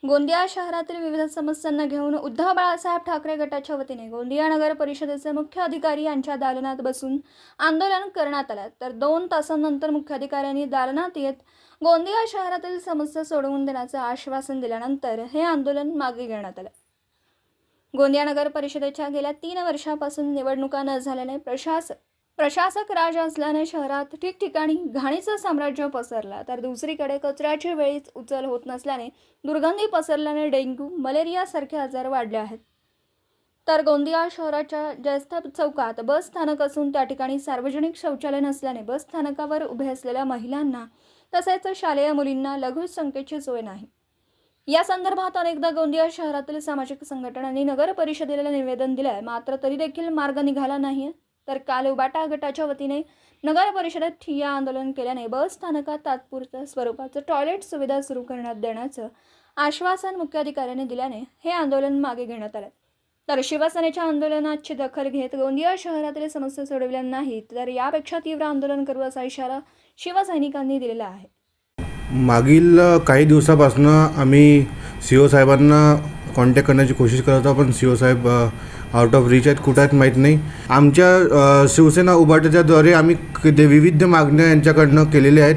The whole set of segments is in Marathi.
गोंदिया शहरातील विविध समस्यांना घेऊन उद्धव बाळासाहेब ठाकरे गटाच्या वतीने गोंदिया नगर परिषदेचे मुख्य अधिकारी यांच्या दालनात बसून आंदोलन करण्यात आलं। तर 2 तासांनंतर मुख्याधिकाऱ्यांनी दालनात येत गोंदिया शहरातील समस्या सोडवून देण्याचं आश्वासन दिल्यानंतर हे आंदोलन मागे घेण्यात आलं। गोंदिया नगर परिषदेच्या गेल्या 3 वर्षांपासून निवडणुका न झाल्याने प्रशासक राज असल्याने शहरात ठिकठिकाणी घाणीचं साम्राज्य पसरलं, तर दुसरीकडे कचऱ्याची वेळीच उचल होत नसल्याने दुर्गंधी पसरल्याने डेंग्यू, मलेरिया सारखे आजार वाढले आहेत। तर गोंदिया शहराच्या जयस्त चौकात बस स्थानक असून त्या ठिकाणी सार्वजनिक शौचालय नसल्याने बस स्थानकावर उभे असलेल्या महिलांना तसेच शालेय मुलींना लघुसंख्येची सोय नाही। या संदर्भात अनेकदा गोंदिया शहरातील सामाजिक संघटनांनी नगर परिषदेला निवेदन दिले, मात्र तरी देखील मार्ग निघाला नाही। तर काल उबाटा गटाच्या वतीने नगर परिषदेत ठिय्या आंदोलन केल्याने बस स्थानकात तात्पुरत्या स्वरूपाचं टॉयलेट सुविधा सुरू करण्यात देण्याचं आश्वासन मुख्याधिकाऱ्यांनी दिल्याने हे आंदोलन मागे घेण्यात आले। तर शिवसेनेच्या आंदोलनाची दखल घेत गोंदिया शहरातील समस्या सोडवल्या नाहीत तर यापेक्षा तीव्र आंदोलन करू असा इशारा शिवसैनिकांनी दिलेला आहे। मागील काही दिवसापासून आम्ही सीओ साहेबांना कॉन्टॅक्ट करण्याची कोशिश करत होतो, पण सीओ साहेब आउट ऑफ रीच आहेत, कुठं आहेत माहीत नाही। आमच्या शिवसेना उभाटाच्याद्वारे आम्ही विविध मागण्या यांच्याकडनं केलेल्या आहेत।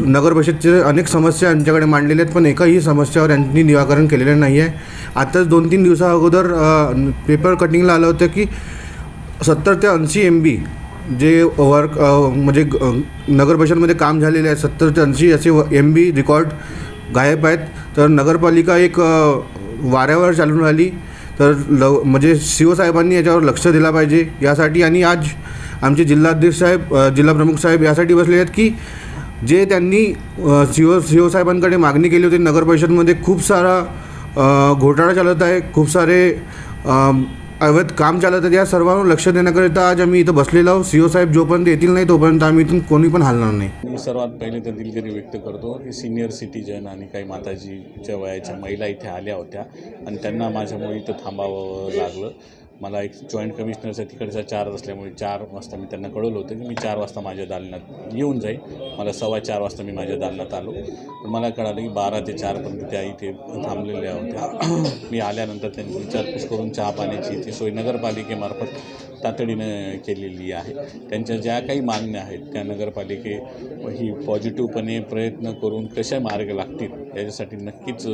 नगर परिषदचे अनेक समस्या यांच्याकडे मांडलेल्या आहेत, पण एकाही समस्यावर यांनी निराकरण केलेलं नाही आहे। आताच 2-3 दिवसा अगोदर पेपर कटिंगला आलं होतं की 70 ते 80 MB जे वर्क म्हणजे नगर परिषदमध्ये काम झालेले आहे, 70 ते 80 असे MB रेकॉर्ड गायब आहेत। तर नगरपालिका एक वाऱ्यावर चालून राहिली, तर म्हणजे सीओ साहेबांनी याच्यावर लक्ष दिलं पाहिजे यासाठी। आणि आज आमचे जिल्हाध्यक्ष साहेब, जिल्हा प्रमुख साहेब यासाठी बसले आहेत की जे त्यांनी सीओ साहेबांकडे मागणी केली होती, नगर परिषदमध्ये खूप सारा घोटाळा चालत आहे, खूप सारे अवैध काम चालत आहे, या सर्वांवर लक्ष देण्याकरिता आज आम्ही इथं बसलेलो आहोत। सीओ साहेब जोपर्यंत येतील नाही तोपर्यंत आम्ही इथून कोणी पण हलणार नाही। मी सर्वात पहिले तर दिलगिरी व्यक्त करतो की सिनियर सिटीजन आणि काही माताजीच्या वयाच्या महिला इथे आल्या होत्या आणि त्यांना माझ्यामुळे इथं थांबावं लागलं। मला एक जॉईंट कमिशनरचा तिकडचा चार्ज असल्यामुळे 4 वाजता मी त्यांना कळवलं होतं की मी 4 वाजता माझ्या दालनात येऊन जाईल। मला 4:15 वाजता मी माझ्या दालनात आलो, पण मला कळालं की 12 ते 4पर्यंत त्या इथे थांबलेल्या होत्या। मी आल्यानंतर त्यांची विचारपूस करून चहा पाण्याची ती सोय नगरपालिकेमार्फत तातडीनं केलेली आहे। त्यांच्या ज्या काही मागण्या आहेत त्या नगरपालिके ही पॉझिटिव्हपणे प्रयत्न करून कशा मार्ग लागतील याच्यासाठी नक्कीच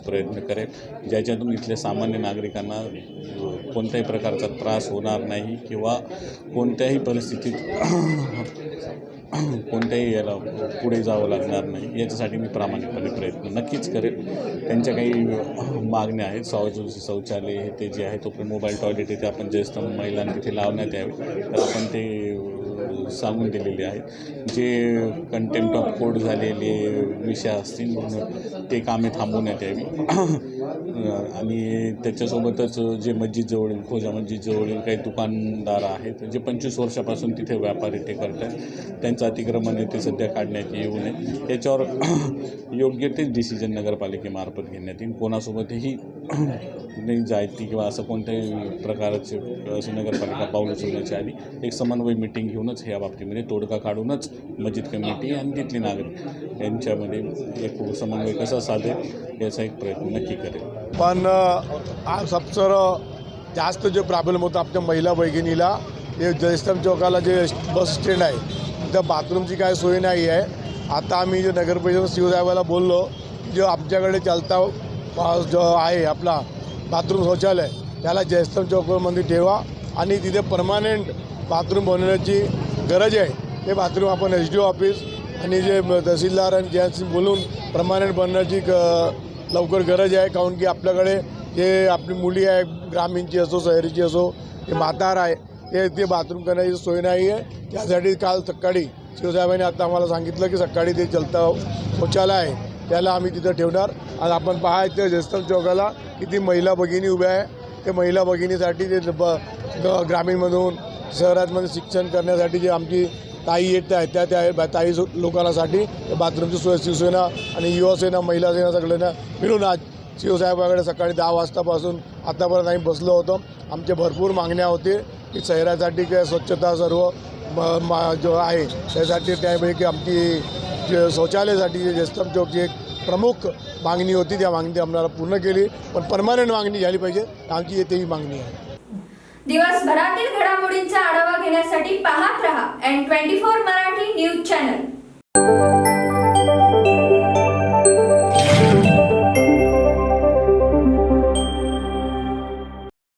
प्रयत्न करेल, ज्याच्यातून इथल्या सामान्य नागरिकांना कोणत्याही प्रकारचा त्रास होणार नाही किंवा कोणत्याही परिस्थितीत कोणत्याही याला पुढे जावं लागणार नाही, याच्यासाठी मी प्रामाणिकपणे प्रयत्न नक्कीच करेल। त्यांच्या काही मागण्या आहेत, शौचालय हे ते जे आहे तोपर्यंत मोबाईल टॉयलेट इथे आपण ज्येष्ठ महिलांना तिथे लावण्यात यावे, तर आपण ते सांगून दिलेले आहेत। जे कंटेम्प्ट ऑफ कोर्ट झालेले विषय असतील ते कामे थांबवण्यात यावी आणि त्याच्यासोबतच जे मस्जिदजवळील खोजा मस्जिदजवळील काही दुकानदार आहेत जे 25 वर्षापासून तिथे व्यापारी ते करत आहेत, त्यांचं अतिक्रमण आहे ते सध्या काढण्यात येऊ नये, याच्यावर योग्य तेच डिसिजन नगरपालिकेमार्फत घेण्यात येईल। कोणासोबतही नाही जायती किंवा असं कोणत्याही प्रकारचे असं नगरपालिका पाऊल उचलण्याच्या आधी एक समन्वय मीटिंग घेऊनच ह्या बाबतीमध्ये तोडगा काढूनच मस्जिद कमिटी आणि तिथले नागरिक यांच्यामध्ये एक समन्वय कसा साधेल याचा एक प्रयत्न नक्की करेल। पण सबसे जास्त जो प्रॉब्लेम होता आपल्या महिला भगिनीला हे जयस्तंभ चौकाला जे बस स्टँड आहे त्या बाथरूमची काय सोय नाही आहे। आता आम्ही जो नगर परिषद सीओ साहेबाला बोललो जो आमच्याकडे चालता जो आहे आपला बाथरूम शौचालय त्याला जयस्तंभ चौकामध्ये ठेवा आणि तिथे परमानेंट बाथरूम बनवण्याची गरज आहे। ते बाथरूम आपण SDO ऑफिस आणि जे तहसीलदार आणि ज्यांशी बोलून परमानेंट बनण्याची लवकर गरज आहे, कारण की आपल्याकडे जे आपली मुली आहे ग्रामीणची असो शहरीची असो ते म्हातार आहे ते बाथरूम करण्याची सोय नाही आहे। त्यासाठी काल सकाळी शिवसाहेबांनी आता आम्हाला सांगितलं की सकाळी ते चलता शौचालय आहे त्याला आम्ही तिथं ठेवणार। आणि आपण पाहायचं जयस्तंभ चौकाला किती महिला भगिनी उभ्या आहे, ते महिला भगिनीसाठी ते ग्रामीणमधून शहरातमध्ये शिक्षण करण्यासाठी जे आमची ताई येत आहेत त्या ताई लोकांसाठी बाथरूमची सोय शिवसेना आणि युवासेना महिला सेना सगळ्यांना मिळून आज शिवसाहेबाकडे सकाळी 10 वाजतापासून आतापर्यंत आम्ही बसलो होतो। आमच्या भरपूर मागण्या होते की शहरासाठी काय स्वच्छता सर्व जो आहे त्यासाठी त्यापैकी आमची जे शौचालयासाठी जे जयस्तंभ चौकची एक प्रमुख मागणी होती, त्या मागणी आम्हाला पूर्ण केली, पण परमनंट मागणी झाली पाहिजे, आमची येथे ही मागणी आहे. दिवसभरातील घडामोडींचा आढावा घेण्यासाठी पाहत रहा N24 मराठी न्यूज चॅनल.